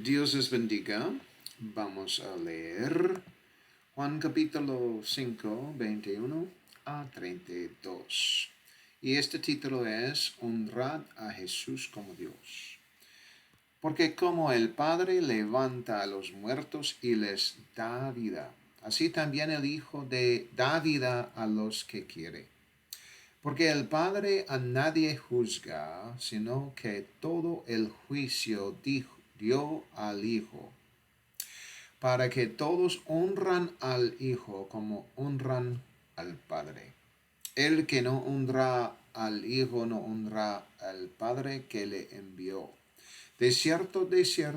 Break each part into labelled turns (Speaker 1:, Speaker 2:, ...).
Speaker 1: Dios les bendiga. Vamos a leer Juan capítulo 5, 21 a 32. Y este título es Honrad a Jesús como Dios. Porque como el Padre levanta a los muertos y les da vida, así también el Hijo da vida a los que quiere. Porque el Padre a nadie juzga, sino que todo el juicio dio al Hijo, para que todos honran al Hijo como honran al Padre. El que no honra al Hijo no honra al Padre que le envió. De cierto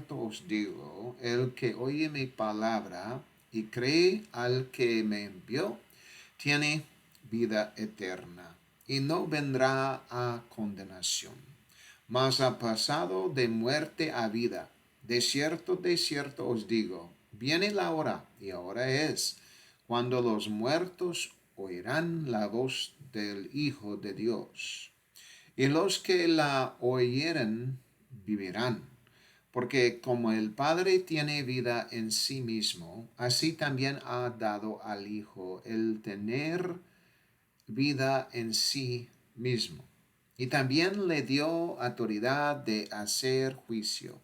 Speaker 1: os digo, el que oye mi palabra y cree al que me envió, tiene vida eterna y no vendrá a condenación, mas ha pasado de muerte a vida. De cierto os digo, viene la hora, y ahora es, cuando los muertos oirán la voz del Hijo de Dios. Y los que la oyeren vivirán. Porque como el Padre tiene vida en sí mismo, así también ha dado al Hijo el tener vida en sí mismo. Y también le dio autoridad de hacer juicio,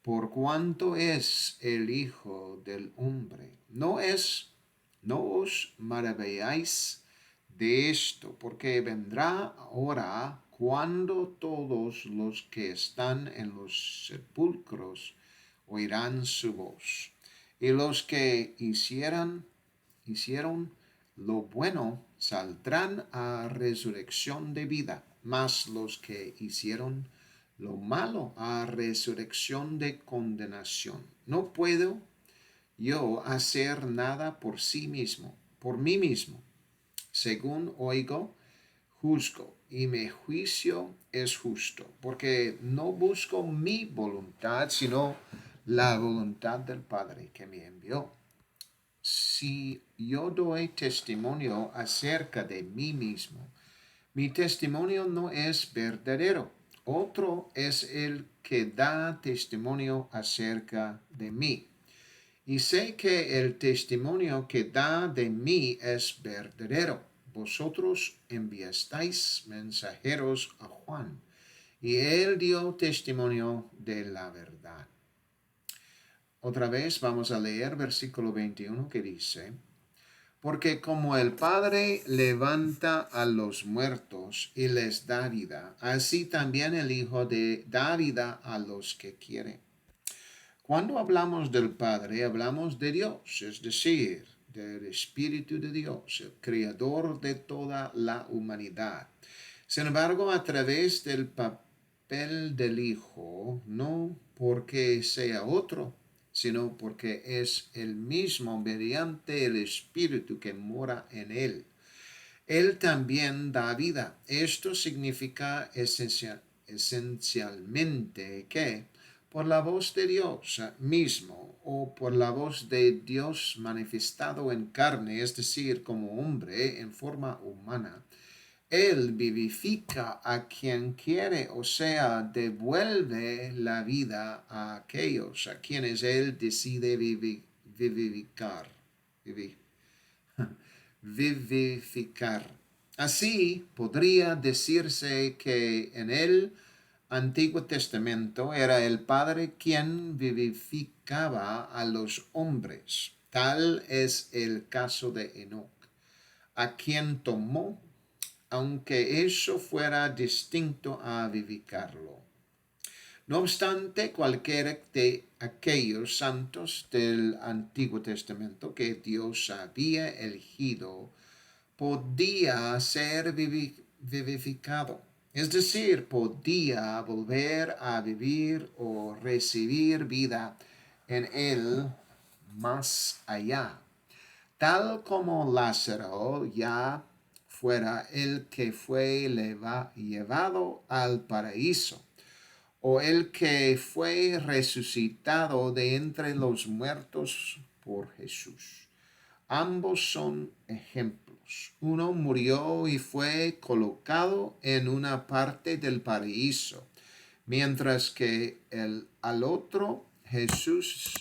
Speaker 1: por cuanto es el Hijo del Hombre. No os maravilláis de esto, porque vendrá hora cuando todos los que están en los sepulcros oirán su voz. Y los que hicieron lo bueno saldrán a resurrección de vida, mas los que hicieron lo malo a resurrección de condenación. No puedo yo hacer nada por mí mismo. Según oigo, juzgo, y mi juicio es justo, porque no busco mi voluntad, sino la voluntad del Padre que me envió. Si yo doy testimonio acerca de mí mismo, mi testimonio no es verdadero. Otro es el que da testimonio acerca de mí. Y sé que el testimonio que da de mí es verdadero. Vosotros enviasteis mensajeros a Juan, y él dio testimonio de la verdad. Otra vez vamos a leer versículo 21 que dice, porque como el Padre levanta a los muertos y les da vida, así también el Hijo da vida a los que quiere. Cuando hablamos del Padre, hablamos de Dios, es decir, del Espíritu de Dios, el Creador de toda la humanidad. Sin embargo, a través del papel del Hijo, no porque sea otro, sino porque es el mismo mediante el Espíritu que mora en él. Él también da vida. Esto significa esencialmente que por la voz de Dios mismo o por la voz de Dios manifestado en carne, es decir, como hombre en forma humana, él vivifica a quien quiere, o sea, devuelve la vida a aquellos a quienes él decide vivificar. Vivificar. Así podría decirse que en el Antiguo Testamento era el Padre quien vivificaba a los hombres. Tal es el caso de Enoc, a quien tomó, aunque eso fuera distinto a vivificarlo. No obstante, cualquiera de aquellos santos del Antiguo Testamento que Dios había elegido podía ser vivificado. Es decir, podía volver a vivir o recibir vida en él más allá. Tal como Lázaro ya fuera el que fue llevado al paraíso, o el que fue resucitado de entre los muertos por Jesús. Ambos son ejemplos. Uno murió y fue colocado en una parte del paraíso, mientras que al otro Jesús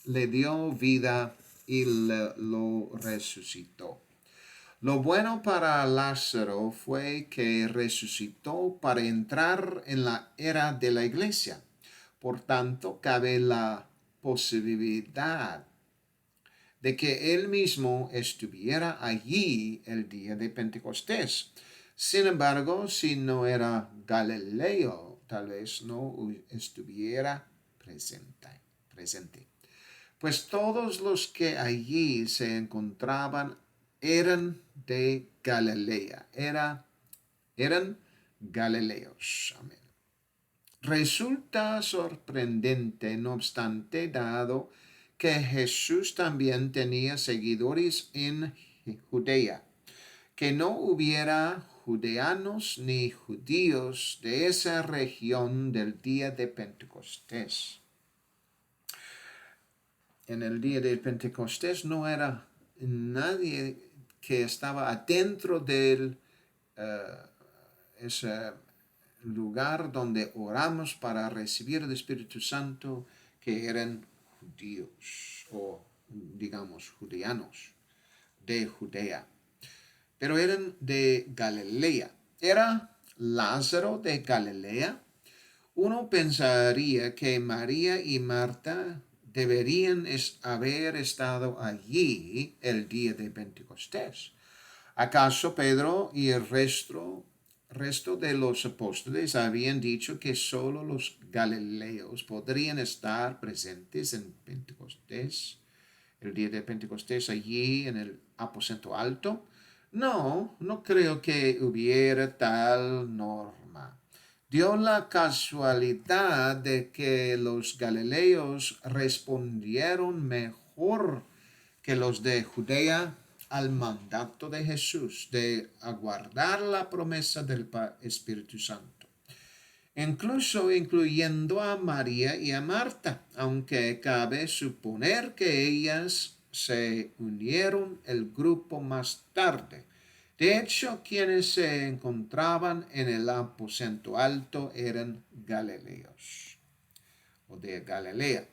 Speaker 1: le dio vida y lo resucitó. Lo bueno para Lázaro fue que resucitó para entrar en la era de la iglesia. Por tanto, cabe la posibilidad de que él mismo estuviera allí el día de Pentecostés. Sin embargo, si no era Galileo, tal vez no estuviera presente. Pues todos los que allí se encontraban eran de Galilea, eran galileos. Amén. Resulta sorprendente, no obstante, dado que Jesús también tenía seguidores en Judea, que no hubiera judeanos ni judíos de esa región del día de Pentecostés. En el día de Pentecostés no era nadie que estaba adentro de ese lugar donde oramos para recibir el Espíritu Santo, que eran judíos o digamos judeanos de Judea, pero eran de Galilea. Era Lázaro de Galilea. Uno pensaría que María y Marta deberían haber estado allí el día de Pentecostés. ¿Acaso Pedro y el resto de los apóstoles habían dicho que solo los galileos podrían estar presentes en Pentecostés, el día de Pentecostés allí en el aposento alto? No, no creo que hubiera tal norma. Dio la casualidad de que los galileos respondieron mejor que los de Judea al mandato de Jesús de aguardar la promesa del Espíritu Santo, incluso incluyendo a María y a Marta, aunque cabe suponer que ellas se unieron el grupo más tarde. De hecho, quienes se encontraban en el aposento alto eran galileos o de Galilea,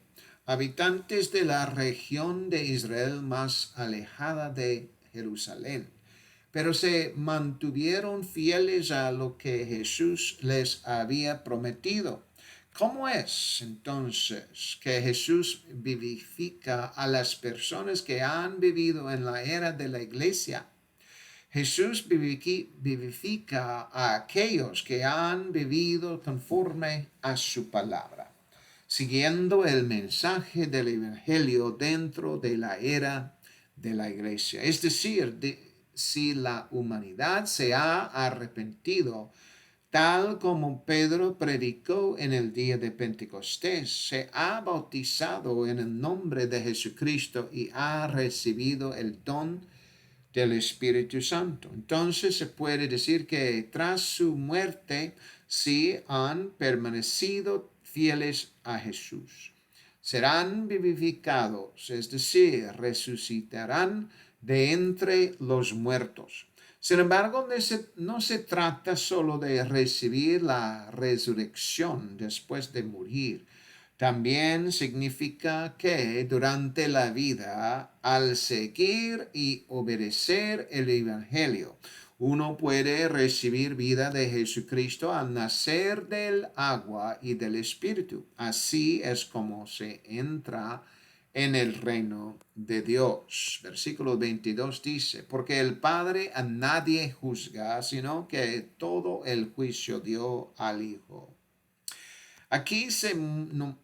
Speaker 1: habitantes de la región de Israel más alejada de Jerusalén, pero se mantuvieron fieles a lo que Jesús les había prometido. ¿Cómo es entonces que Jesús vivifica a las personas que han vivido en la era de la iglesia? Jesús vivifica a aquellos que han vivido conforme a su palabra, siguiendo el mensaje del Evangelio dentro de la era de la iglesia. Es decir, si la humanidad se ha arrepentido, tal como Pedro predicó en el día de Pentecostés, se ha bautizado en el nombre de Jesucristo y ha recibido el don del Espíritu Santo. Entonces se puede decir que tras su muerte sí han permanecido fieles a Jesús. Serán vivificados, es decir, resucitarán de entre los muertos. Sin embargo, no se trata solo de recibir la resurrección después de morir. También significa que durante la vida, al seguir y obedecer el Evangelio, uno puede recibir vida de Jesucristo al nacer del agua y del Espíritu. Así es como se entra en el reino de Dios. Versículo 22 dice, porque el Padre a nadie juzga, sino que todo el juicio dio al Hijo. Aquí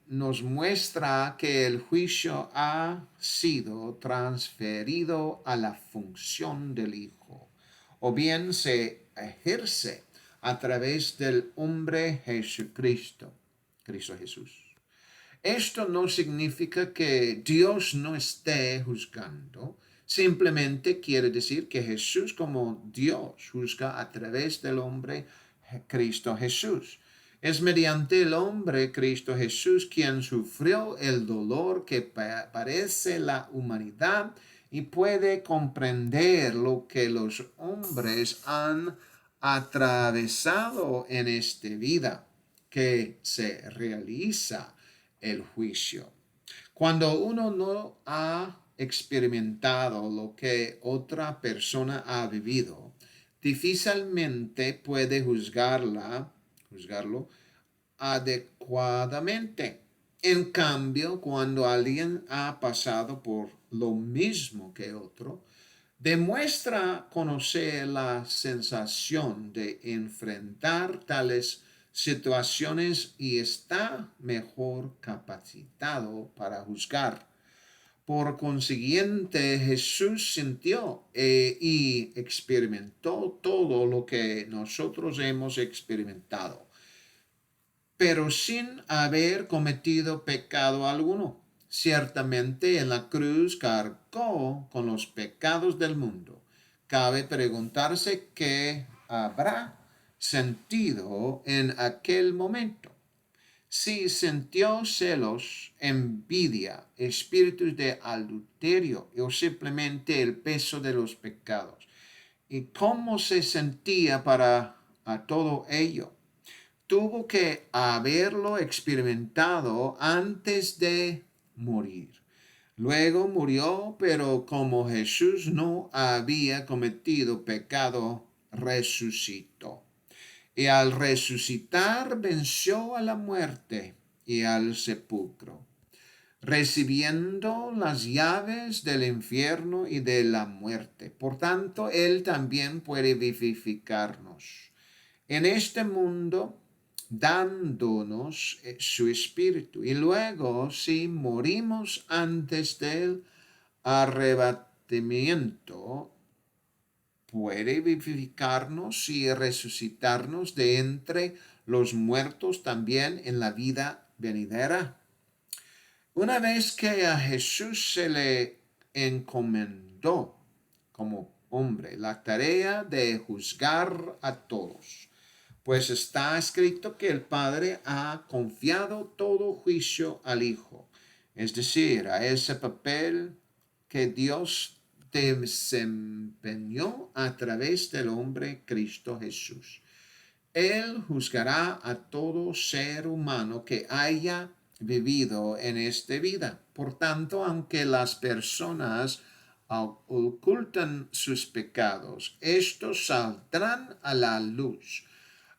Speaker 1: nos muestra que el juicio ha sido transferido a la función del Hijo, o bien se ejerce a través del hombre Jesucristo, Cristo Jesús. Esto no significa que Dios no esté juzgando, simplemente quiere decir que Jesús como Dios juzga a través del hombre Cristo Jesús. Es mediante el hombre Cristo Jesús quien sufrió el dolor que padece la humanidad y puede comprender lo que los hombres han atravesado en esta vida, que se realiza el juicio. Cuando uno no ha experimentado lo que otra persona ha vivido, difícilmente puede juzgarlo adecuadamente. En cambio, cuando alguien ha pasado por lo mismo que otro, demuestra conocer la sensación de enfrentar tales situaciones y está mejor capacitado para juzgar. Por consiguiente, Jesús sintió y experimentó todo lo que nosotros hemos experimentado, pero sin haber cometido pecado alguno. Ciertamente en la cruz cargó con los pecados del mundo. Cabe preguntarse qué habrá sentido en aquel momento. Si sintió celos, envidia, espíritus de adulterio o simplemente el peso de los pecados. ¿Y cómo se sentía para a todo ello? Tuvo que haberlo experimentado antes de morir. Luego murió, pero como Jesús no había cometido pecado, resucitó. Y al resucitar venció a la muerte y al sepulcro, recibiendo las llaves del infierno y de la muerte. Por tanto, Él también puede vivificarnos en este mundo, dándonos su espíritu. Y luego, si morimos antes del arrebatamiento, puede vivificarnos y resucitarnos de entre los muertos también en la vida venidera. Una vez que a Jesús se le encomendó como hombre la tarea de juzgar a todos, pues está escrito que el Padre ha confiado todo juicio al Hijo, es decir, a ese papel que Dios desempeñó a través del hombre Cristo Jesús. Él juzgará a todo ser humano que haya vivido en esta vida. Por tanto, aunque las personas ocultan sus pecados, estos saldrán a la luz.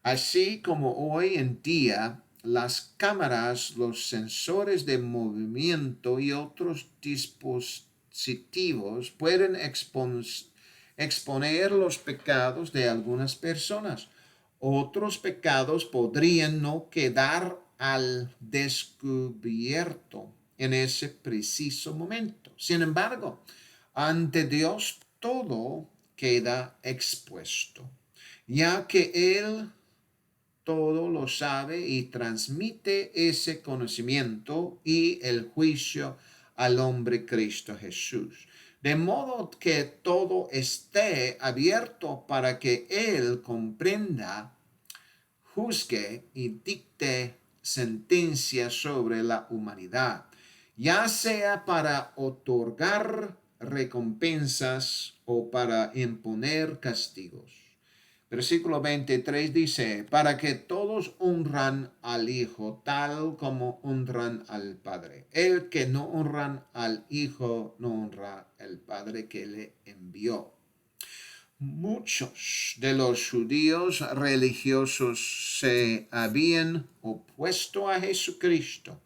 Speaker 1: Así como hoy en día las cámaras, los sensores de movimiento y otros dispositivos pueden exponer los pecados de algunas personas. Otros pecados podrían no quedar al descubierto en ese preciso momento. Sin embargo, ante Dios todo queda expuesto, ya que Él todo lo sabe y transmite ese conocimiento y el juicio al hombre Cristo Jesús. De modo que todo esté abierto para que Él comprenda, juzgue y dicte sentencia sobre la humanidad, ya sea para otorgar recompensas o para imponer castigos. Versículo 23 dice, para que todos honran al Hijo tal como honran al Padre. El que no honra al Hijo no honra al Padre que le envió. Muchos de los judíos religiosos se habían opuesto a Jesucristo.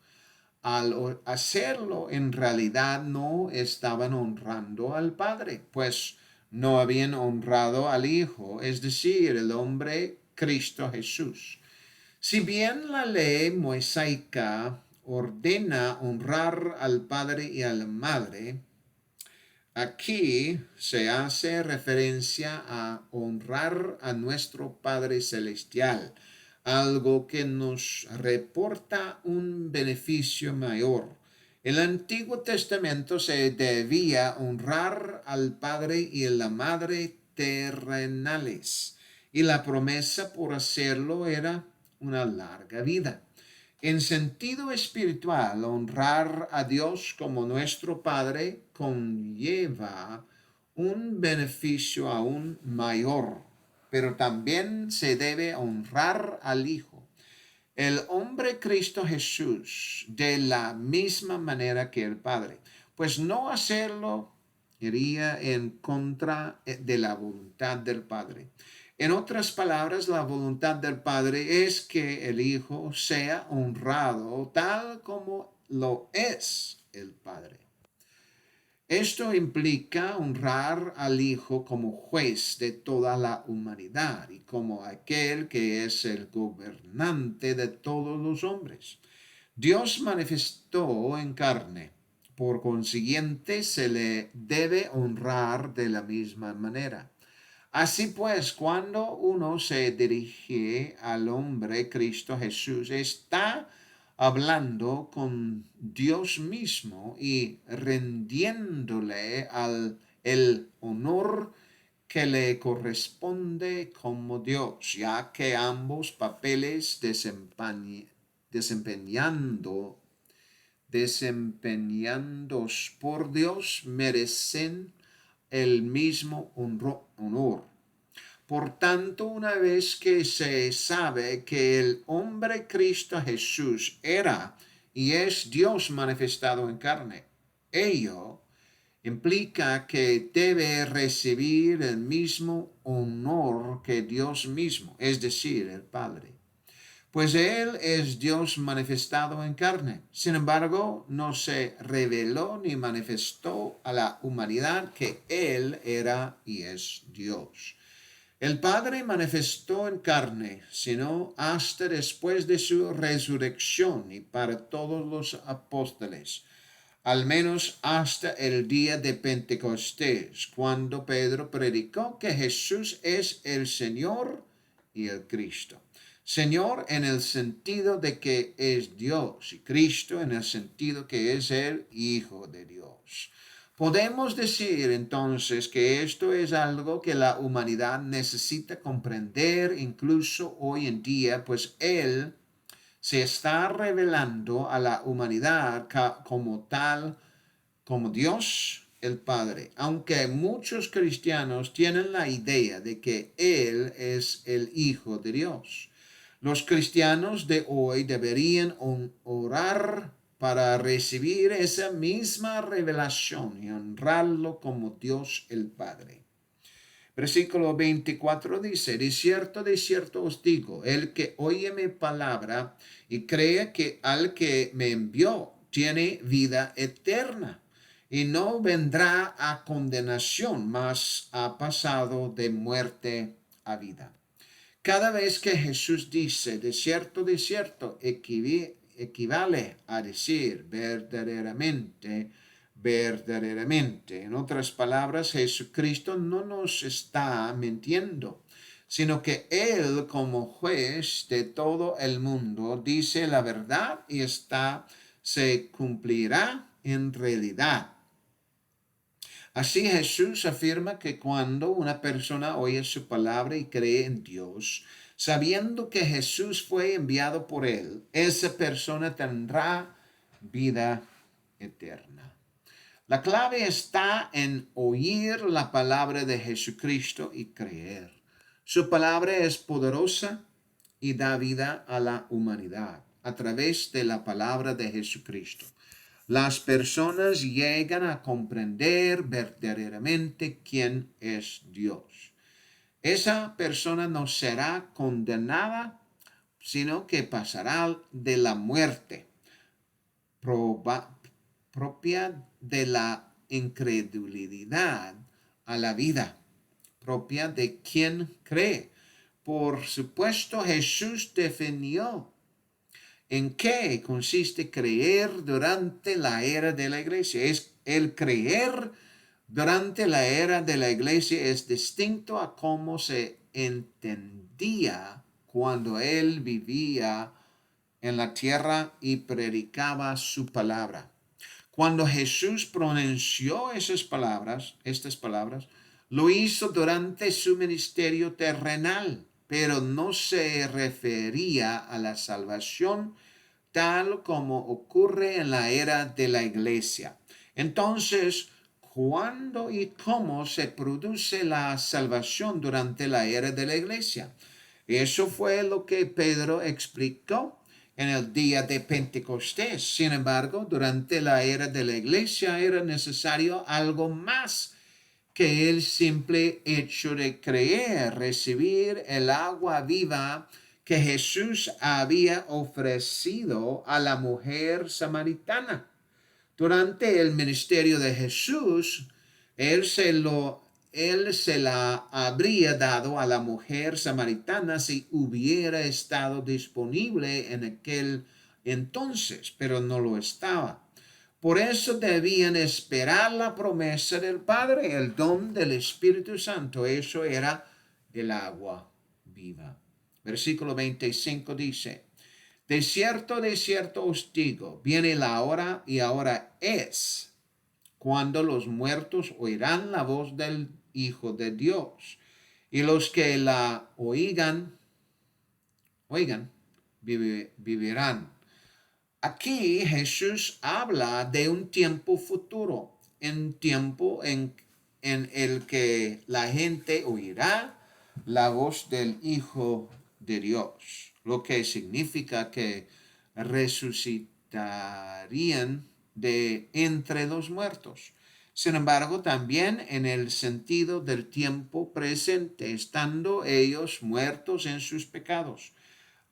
Speaker 1: Al hacerlo, en realidad no estaban honrando al Padre, pues no habían honrado al Hijo, es decir, el hombre Cristo Jesús. Si bien la ley mosaica ordena honrar al Padre y a la Madre, aquí se hace referencia a honrar a nuestro Padre Celestial, algo que nos reporta un beneficio mayor. En el Antiguo Testamento se debía honrar al Padre y a la Madre terrenales, y la promesa por hacerlo era una larga vida. En sentido espiritual, honrar a Dios como nuestro Padre conlleva un beneficio aún mayor, pero también se debe honrar al Hijo. el hombre Cristo Jesús de la misma manera que el Padre. Pues no hacerlo iría en contra de la voluntad del Padre. En otras palabras, la voluntad del Padre es que el Hijo sea honrado tal como lo es el Padre. Esto implica honrar al Hijo como juez de toda la humanidad y como aquel que es el gobernante de todos los hombres. Dios manifestó en carne. Por consiguiente, se le debe honrar de la misma manera. Así pues, cuando uno se dirige al hombre Cristo Jesús, está hablando con Dios mismo y rindiéndole el honor que le corresponde como Dios, ya que ambos papeles desempeñados por Dios merecen el mismo honor. Por tanto, una vez que se sabe que el hombre Cristo Jesús era y es Dios manifestado en carne, ello implica que debe recibir el mismo honor que Dios mismo, es decir, el Padre. Pues Él es Dios manifestado en carne. Sin embargo, no se reveló ni manifestó a la humanidad que Él era y es Dios. El Padre manifestó en carne, sino hasta después de su resurrección y para todos los apóstoles, al menos hasta el día de Pentecostés, cuando Pedro predicó que Jesús es el Señor y el Cristo. Señor en el sentido de que es Dios y Cristo en el sentido que es el Hijo de Dios. Podemos decir entonces que esto es algo que la humanidad necesita comprender incluso hoy en día, pues Él se está revelando a la humanidad como tal, como Dios el Padre, aunque muchos cristianos tienen la idea de que Él es el Hijo de Dios. Los cristianos de hoy deberían orar para recibir esa misma revelación y honrarlo como Dios el Padre. Versículo 24 dice, de cierto os digo, el que oye mi palabra y cree que al que me envió tiene vida eterna y no vendrá a condenación, mas ha pasado de muerte a vida. Cada vez que Jesús dice de cierto, equivale a decir verdaderamente. En otras palabras, Jesucristo no nos está mintiendo, sino que Él, como juez de todo el mundo, dice la verdad y se cumplirá en realidad. Así Jesús afirma que cuando una persona oye su palabra y cree en Dios, sabiendo que Jesús fue enviado por Él, esa persona tendrá vida eterna. La clave está en oír la palabra de Jesucristo y creer. Su palabra es poderosa y da vida a la humanidad a través de la palabra de Jesucristo. Las personas llegan a comprender verdaderamente quién es Dios. Esa persona no será condenada, sino que pasará de la muerte propia de la incredulidad a la vida propia de quien cree. Por supuesto, Jesús definió en qué consiste creer durante la era de la iglesia. El creer durante la era de la iglesia es distinto a cómo se entendía cuando él vivía en la tierra y predicaba su palabra. Cuando Jesús pronunció estas palabras, lo hizo durante su ministerio terrenal, pero no se refería a la salvación tal como ocurre en la era de la iglesia. Entonces, ¿cuándo y cómo se produce la salvación durante la era de la iglesia? Eso fue lo que Pedro explicó en el día de Pentecostés. Sin embargo, durante la era de la iglesia era necesario algo más que el simple hecho de creer, recibir el agua viva que Jesús había ofrecido a la mujer samaritana. Durante el ministerio de Jesús, él se la habría dado a la mujer samaritana si hubiera estado disponible en aquel entonces, pero no lo estaba. Por eso debían esperar la promesa del Padre, el don del Espíritu Santo. Eso era el agua viva. Versículo 25 dice: de cierto os digo, viene la hora y ahora es, cuando los muertos oirán la voz del Hijo de Dios, y los que la oigan, vivirán. Aquí Jesús habla de un tiempo futuro, un tiempo en el que la gente oirá la voz del Hijo de Dios, lo que significa que resucitarían de entre los muertos. Sin embargo, también en el sentido del tiempo presente, estando ellos muertos en sus pecados.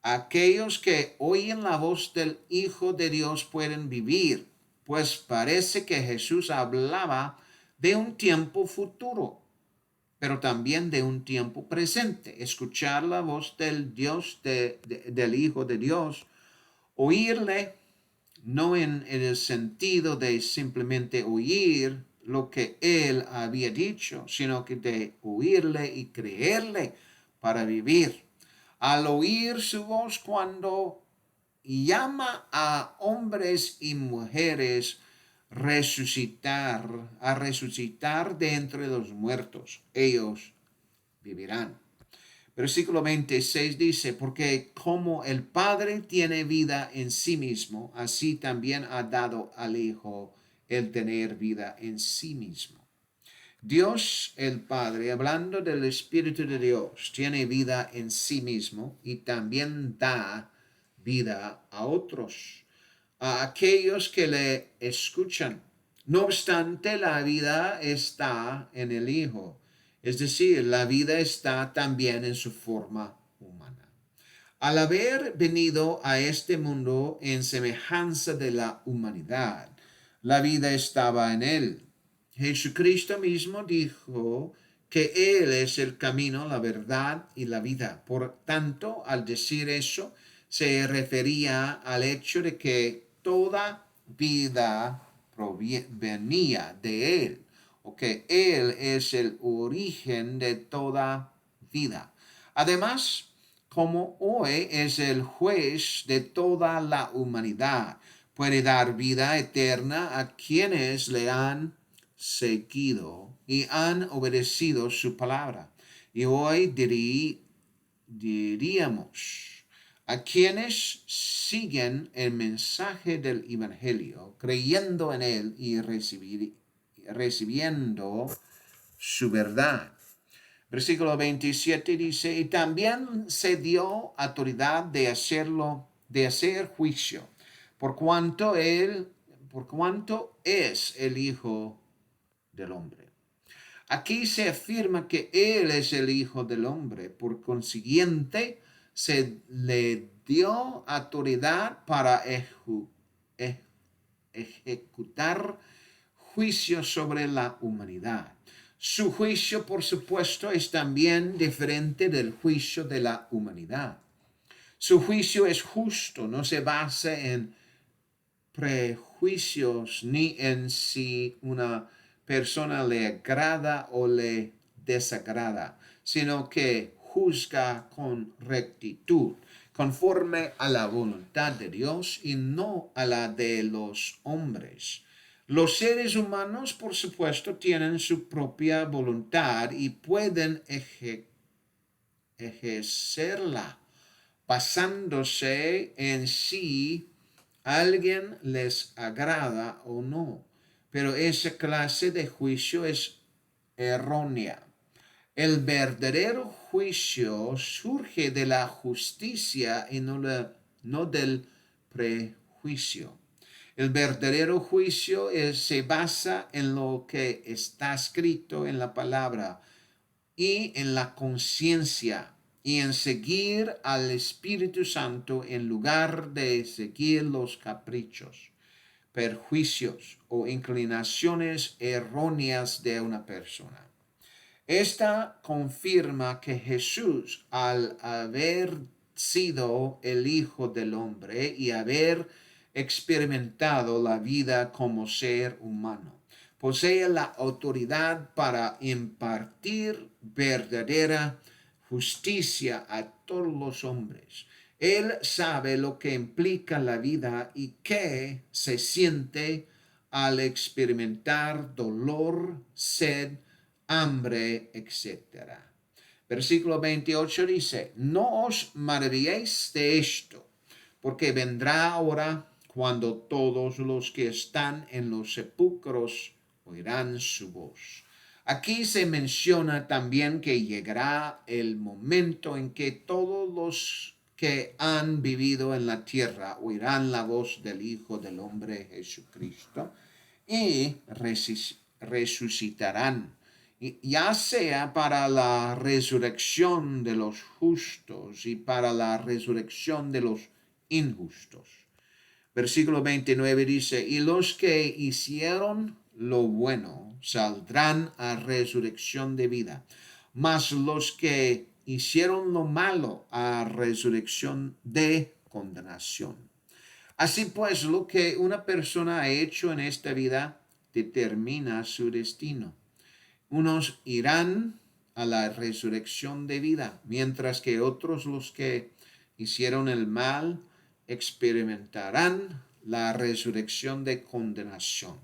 Speaker 1: Aquellos que oyen la voz del Hijo de Dios pueden vivir, pues parece que Jesús hablaba de un tiempo futuro, pero también de un tiempo presente. Escuchar la voz del del Hijo de Dios, oírle, no en el sentido de simplemente oír lo que él había dicho, sino que de oírle y creerle para vivir. Al oír su voz cuando llama a hombres y mujeres a resucitar de entre los muertos, ellos vivirán. Versículo 26 dice: porque como el Padre tiene vida en sí mismo, así también ha dado al Hijo el tener vida en sí mismo. Dios el Padre, hablando del Espíritu de Dios, tiene vida en sí mismo y también da vida a otros, a aquellos que le escuchan. No obstante, la vida está en el Hijo, es decir, la vida está también en su forma humana. Al haber venido a este mundo en semejanza de la humanidad, la vida estaba en él. Jesucristo mismo dijo que Él es el camino, la verdad y la vida. Por tanto, al decir eso, se refería al hecho de que toda vida venía de Él, o que Él es el origen de toda vida. Además, como hoy es el juez de toda la humanidad, puede dar vida eterna a quienes le han seguido y han obedecido su palabra. Y hoy diríamos a quienes siguen el mensaje del Evangelio, creyendo en él y recibiendo su verdad. Versículo 27 dice: y también se dio autoridad de hacer juicio, por cuanto es el Hijo del Hombre. Aquí se afirma que Él es el Hijo del Hombre. Por consiguiente, se le dio autoridad para ejecutar juicio sobre la humanidad. Su juicio, por supuesto, es también diferente del juicio de la humanidad. Su juicio es justo, no se basa en prejuicios ni en si una persona le agrada o le desagrada, sino que juzga con rectitud, conforme a la voluntad de Dios y no a la de los hombres. Los seres humanos, por supuesto, tienen su propia voluntad y pueden ejercerla basándose en si alguien les agrada o no. Pero esa clase de juicio es errónea. El verdadero juicio surge de la justicia y no del prejuicio. El verdadero juicio se basa en lo que está escrito en la palabra y en la conciencia y en seguir al Espíritu Santo en lugar de seguir los caprichos, perjuicios o inclinaciones erróneas de una persona. Esta confirma que Jesús, al haber sido el Hijo del Hombre y haber experimentado la vida como ser humano, posee la autoridad para impartir verdadera justicia a todos los hombres. Él sabe lo que implica la vida y qué se siente al experimentar dolor, sed, hambre, etc. Versículo 28 dice, no os maravilléis de esto, porque vendrá hora cuando todos los que están en los sepulcros oirán su voz. Aquí se menciona también que llegará el momento en que todos los que han vivido en la tierra oirán la voz del Hijo del Hombre Jesucristo y resucitarán, ya sea para la resurrección de los justos y para la resurrección de los injustos. Versículo 29 dice, y los que hicieron lo bueno saldrán a resurrección de vida, mas los que hicieron lo malo a resurrección de condenación. Así pues, lo que una persona ha hecho en esta vida determina su destino. Unos irán a la resurrección de vida, mientras que otros, los que hicieron el mal, experimentarán la resurrección de condenación.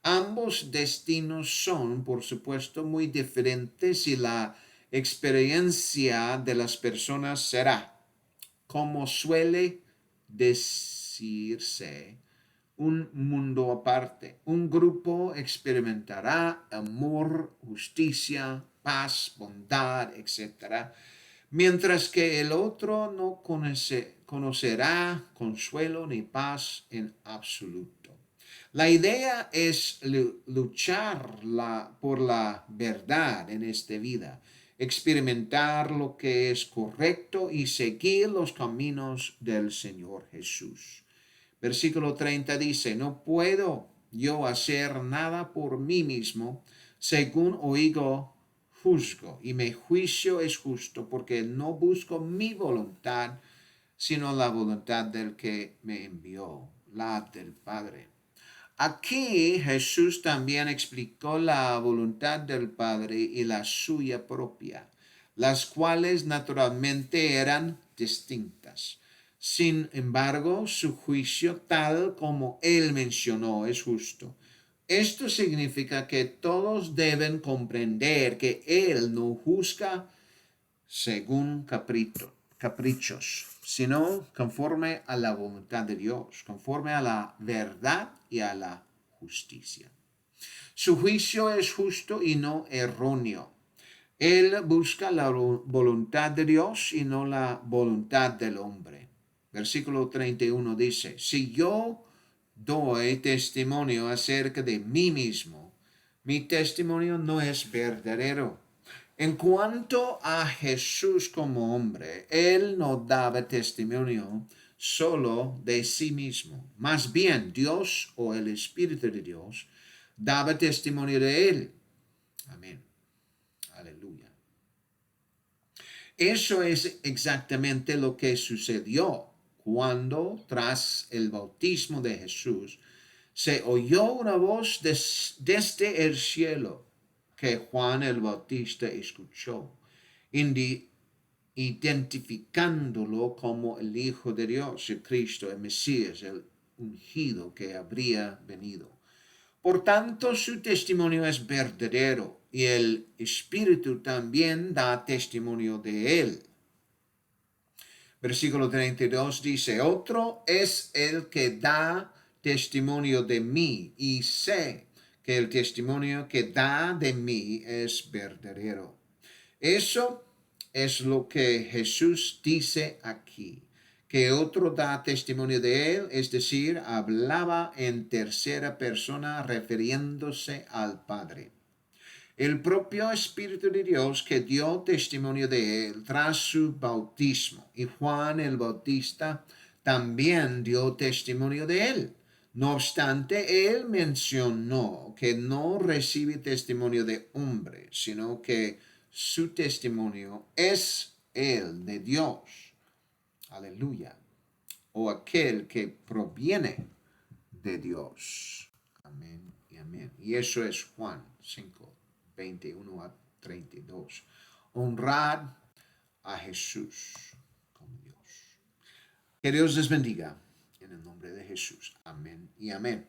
Speaker 1: Ambos destinos son, por supuesto, muy diferentes y la experiencia de las personas será, como suele decirse, un mundo aparte. Un grupo experimentará amor, justicia, paz, bondad, etc., mientras que el otro no conocerá consuelo ni paz en absoluto. La idea es luchar por la verdad en esta vida, experimentar lo que es correcto y seguir los caminos del Señor Jesús. Versículo 30 dice, no puedo yo hacer nada por mí mismo, según oigo, juzgo, y mi juicio es justo, porque no busco mi voluntad, sino la voluntad del que me envió, la del Padre. Aquí Jesús también explicó la voluntad del Padre y la suya propia, las cuales naturalmente eran distintas. Sin embargo, su juicio, tal como él mencionó, es justo. Esto significa que todos deben comprender que él no juzga según caprichos, sino conforme a la voluntad de Dios, conforme a la verdad y a la justicia. Su juicio es justo y no erróneo. Él busca la voluntad de Dios y no la voluntad del hombre. Versículo 31 dice, si yo doy testimonio acerca de mí mismo, mi testimonio no es verdadero. En cuanto a Jesús como hombre, él no daba testimonio solo de sí mismo. Más bien, Dios o el Espíritu de Dios daba testimonio de él. Amén. Aleluya. Eso es exactamente lo que sucedió cuando, tras el bautismo de Jesús, se oyó una voz desde el cielo que Juan el Bautista escuchó, identificándolo como el Hijo de Dios, el Cristo, el Mesías, el ungido que habría venido. Por tanto, su testimonio es verdadero y el Espíritu también da testimonio de él. Versículo 32 dice, otro es el que da testimonio de mí y sé que el testimonio que da de mí es verdadero. Eso es lo que Jesús dice aquí, que otro da testimonio de él, es decir, hablaba en tercera persona refiriéndose al Padre. El propio Espíritu de Dios que dio testimonio de él tras su bautismo, y Juan el Bautista también dio testimonio de él. No obstante, él mencionó que no recibe testimonio de hombre, sino que su testimonio es el de Dios. Aleluya. O aquel que proviene de Dios. Amén y amén. Y eso es Juan 5, 21 a 32. Honrad a Jesús como Dios. Que Dios les bendiga en el nombre de Jesús. Amén y amén.